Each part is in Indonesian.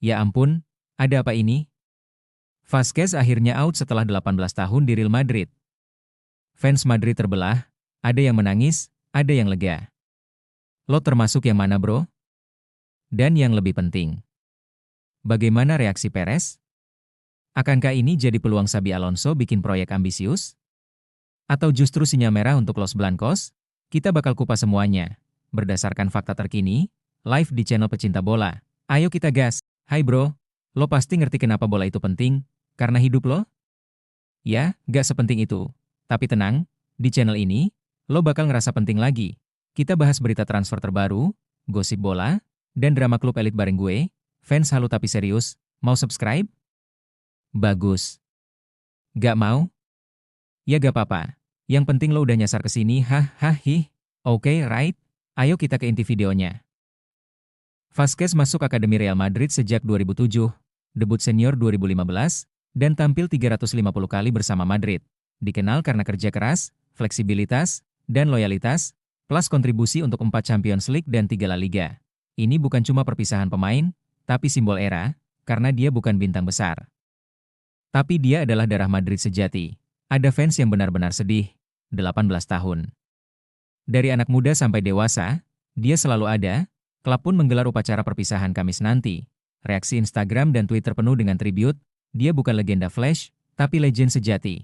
Ya ampun, ada apa ini? Vazquez akhirnya out setelah 18 tahun di Real Madrid. Fans Madrid terbelah, ada yang menangis, ada yang lega. Lo termasuk yang mana bro? Dan yang lebih penting, bagaimana reaksi Perez? Akankah ini jadi peluang Xabi Alonso bikin proyek ambisius? Atau justru sinyal merah untuk Los Blancos? Kita bakal kupas semuanya. Berdasarkan fakta terkini, live di channel pecinta bola. Ayo kita gas. Hai bro, lo pasti ngerti kenapa bola itu penting, karena hidup lo? Ya, gak sepenting itu. Tapi tenang, di channel ini, lo bakal ngerasa penting lagi. Kita bahas berita transfer terbaru, gosip bola, dan drama klub elit bareng gue, fans halu tapi serius. Mau subscribe? Bagus. Gak mau? Ya gak apa-apa. Yang penting lo udah nyasar ke sini, hih. Oke, right? Ayo kita ke inti videonya. Vazquez masuk Akademi Real Madrid sejak 2007, debut senior 2015, dan tampil 350 kali bersama Madrid. Dikenal karena kerja keras, fleksibilitas, dan loyalitas, plus kontribusi untuk 4 Champions League dan 3 La Liga. Ini bukan cuma perpisahan pemain, tapi simbol era, karena dia bukan bintang besar. Tapi dia adalah darah Madrid sejati. Ada fans yang benar-benar sedih. 18 tahun. Dari anak muda sampai dewasa, dia selalu ada. Klub pun menggelar upacara perpisahan Kamis nanti. Reaksi Instagram dan Twitter penuh dengan tribute. Dia bukan legenda flash, tapi legend sejati.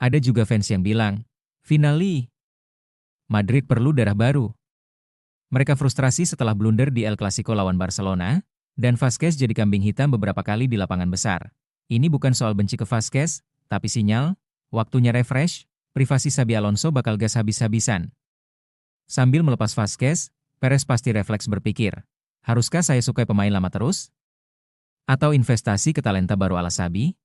Ada juga fans yang bilang, finally, Madrid perlu darah baru. Mereka frustrasi setelah blunder di El Clasico lawan Barcelona, dan Vazquez jadi kambing hitam beberapa kali di lapangan besar. Ini bukan soal benci ke Vazquez, tapi sinyal, waktunya refresh, privasi Xabi Alonso bakal gas habis-habisan. Sambil melepas Vazquez, Perez pasti refleks berpikir, haruskah saya sukai pemain lama terus? Atau investasi ke talenta baru ala Xabi?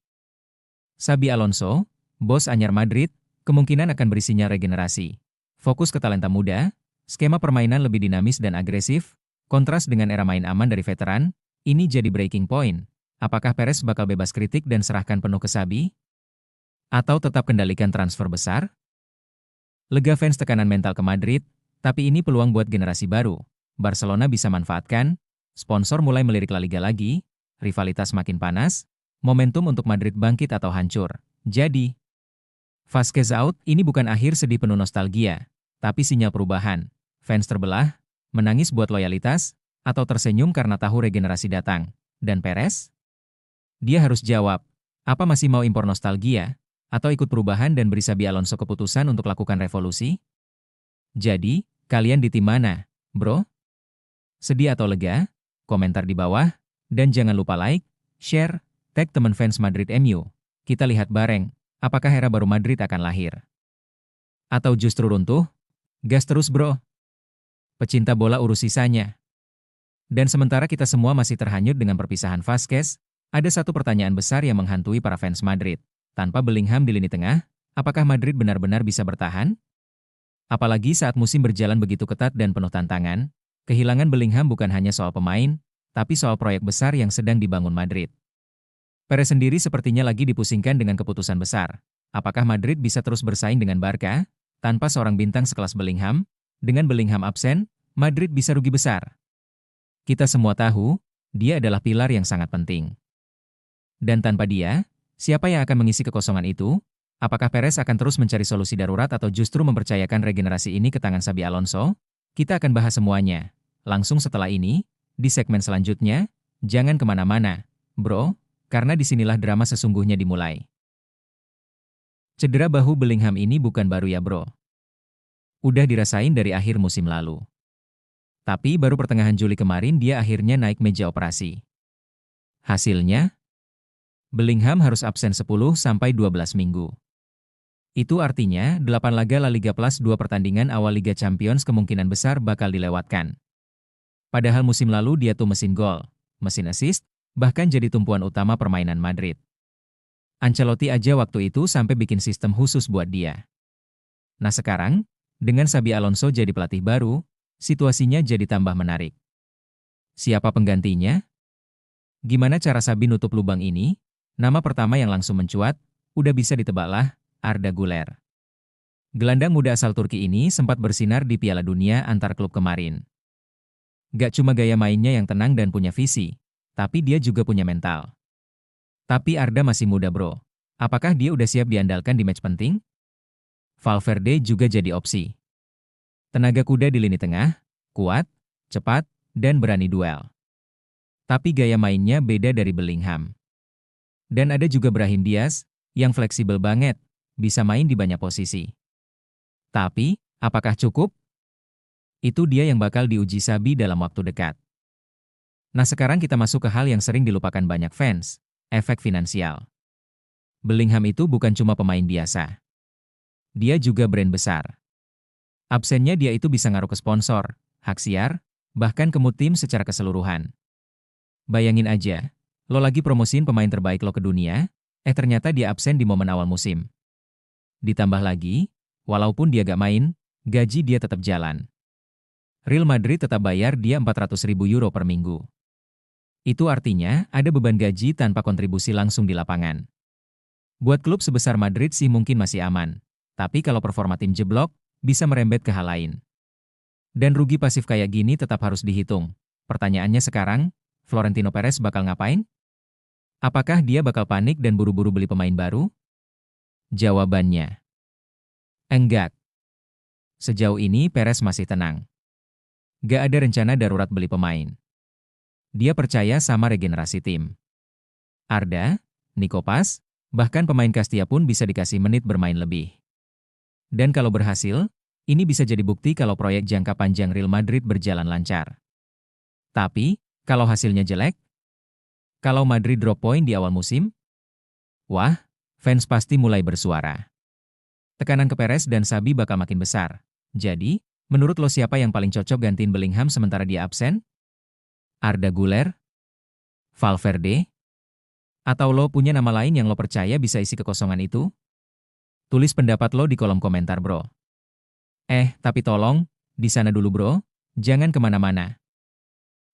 Xabi Alonso, bos anyar Madrid, kemungkinan akan beri sinyal regenerasi. Fokus ke talenta muda, skema permainan lebih dinamis dan agresif, kontras dengan era main aman dari veteran, ini jadi breaking point. Apakah Perez bakal bebas kritik dan serahkan penuh ke Xabi? Atau tetap kendalikan transfer besar? Lega fans tekanan mental ke Madrid, tapi ini peluang buat generasi baru. Barcelona bisa manfaatkan, sponsor mulai melirik La Liga lagi, rivalitas makin panas, momentum untuk Madrid bangkit atau hancur. Jadi, Vazquez out ini bukan akhir sedih penuh nostalgia, tapi sinyal perubahan. Fans terbelah, menangis buat loyalitas, atau tersenyum karena tahu regenerasi datang. Dan Perez? Dia harus jawab, apa masih mau impor nostalgia? Atau ikut perubahan dan beri Xabi Alonso keputusan untuk lakukan revolusi? Jadi, kalian di tim mana, bro? Sedih atau lega? Komentar di bawah, dan jangan lupa like, share, tag teman fans Madrid MU. Kita lihat bareng, apakah era baru Madrid akan lahir? Atau justru runtuh? Gas terus bro. Pecinta bola urus sisanya. Dan sementara kita semua masih terhanyut dengan perpisahan Vazquez, ada satu pertanyaan besar yang menghantui para fans Madrid. Tanpa Bellingham di lini tengah, apakah Madrid benar-benar bisa bertahan? Apalagi saat musim berjalan begitu ketat dan penuh tantangan, kehilangan Bellingham bukan hanya soal pemain, tapi soal proyek besar yang sedang dibangun Madrid. Perez sendiri sepertinya lagi dipusingkan dengan keputusan besar. Apakah Madrid bisa terus bersaing dengan Barca, tanpa seorang bintang sekelas Bellingham? Dengan Bellingham absen, Madrid bisa rugi besar. Kita semua tahu, dia adalah pilar yang sangat penting. Dan tanpa dia, siapa yang akan mengisi kekosongan itu? Apakah Perez akan terus mencari solusi darurat atau justru mempercayakan regenerasi ini ke tangan Xabi Alonso? Kita akan bahas semuanya. Langsung setelah ini, di segmen selanjutnya, jangan kemana-mana, bro, karena disinilah drama sesungguhnya dimulai. Cedera bahu Bellingham ini bukan baru ya bro. Udah dirasain dari akhir musim lalu. Tapi baru pertengahan Juli kemarin dia akhirnya naik meja operasi. Hasilnya, Bellingham harus absen 10-12 minggu. Itu artinya 8 laga La Liga plus 2 pertandingan awal Liga Champions kemungkinan besar bakal dilewatkan. Padahal musim lalu dia tuh mesin gol, mesin assist, bahkan jadi tumpuan utama permainan Madrid. Ancelotti aja waktu itu sampai bikin sistem khusus buat dia. Nah sekarang, dengan Xabi Alonso jadi pelatih baru, situasinya jadi tambah menarik. Siapa penggantinya? Gimana cara Xabi nutup lubang ini? Nama pertama yang langsung mencuat, udah bisa ditebak lah, Arda Güler. Gelandang muda asal Turki ini sempat bersinar di Piala Dunia antar klub kemarin. Gak cuma gaya mainnya yang tenang dan punya visi, Tapi dia juga punya mental. Tapi Arda masih muda bro. Apakah dia udah siap diandalkan di match penting? Valverde juga jadi opsi. Tenaga kuda di lini tengah, kuat, cepat, dan berani duel. Tapi gaya mainnya beda dari Bellingham. Dan ada juga Brahim Diaz, yang fleksibel banget, bisa main di banyak posisi. Tapi, apakah cukup? Itu dia yang bakal diuji Xabi dalam waktu dekat. Nah sekarang kita masuk ke hal yang sering dilupakan banyak fans, efek finansial. Bellingham itu bukan cuma pemain biasa. Dia juga brand besar. Absennya dia itu bisa ngaruh ke sponsor, hak siar, bahkan ke mood tim secara keseluruhan. Bayangin aja, lo lagi promosiin pemain terbaik lo ke dunia, ternyata dia absen di momen awal musim. Ditambah lagi, walaupun dia gak main, gaji dia tetap jalan. Real Madrid tetap bayar dia 400.000 euro per minggu. Itu artinya ada beban gaji tanpa kontribusi langsung di lapangan. Buat klub sebesar Madrid sih mungkin masih aman, tapi kalau performa tim jeblok, bisa merembet ke hal lain. Dan rugi pasif kayak gini tetap harus dihitung. Pertanyaannya sekarang, Florentino Perez bakal ngapain? Apakah dia bakal panik dan buru-buru beli pemain baru? Jawabannya, enggak. Sejauh ini Perez masih tenang. Gak ada rencana darurat beli pemain. Dia percaya sama regenerasi tim. Arda, Nico Paz, bahkan pemain Castilla pun bisa dikasih menit bermain lebih. Dan kalau berhasil, ini bisa jadi bukti kalau proyek jangka panjang Real Madrid berjalan lancar. Tapi, kalau hasilnya jelek, kalau Madrid drop point di awal musim, wah, fans pasti mulai bersuara. Tekanan ke Perez dan Xabi bakal makin besar. Jadi, menurut lo siapa yang paling cocok gantiin Bellingham sementara dia absen? Arda Güler? Valverde? Atau lo punya nama lain yang lo percaya bisa isi kekosongan itu? Tulis pendapat lo di kolom komentar bro. Tapi tolong, di sana dulu bro, jangan kemana-mana.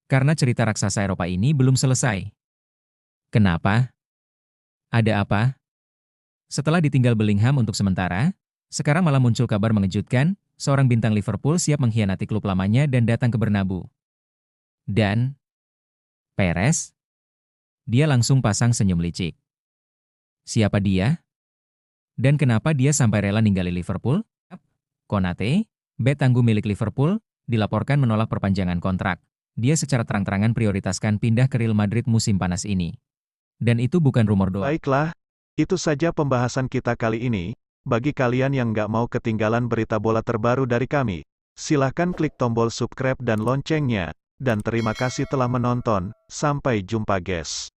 Karena cerita raksasa Eropa ini belum selesai. Kenapa? Ada apa? Setelah ditinggal Bellingham untuk sementara, sekarang malah muncul kabar mengejutkan, seorang bintang Liverpool siap mengkhianati klub lamanya dan datang ke Bernabeu. Dan Perez? Dia langsung pasang senyum licik. Siapa dia? Dan kenapa dia sampai rela ninggalin Liverpool? Konate, bek tangguh milik Liverpool, dilaporkan menolak perpanjangan kontrak. Dia secara terang-terangan prioritaskan pindah ke Real Madrid musim panas ini. Dan itu bukan rumor doang. Baiklah, itu saja pembahasan kita kali ini. Bagi kalian yang nggak mau ketinggalan berita bola terbaru dari kami, silahkan klik tombol subscribe dan loncengnya. Dan terima kasih telah menonton, sampai jumpa guys.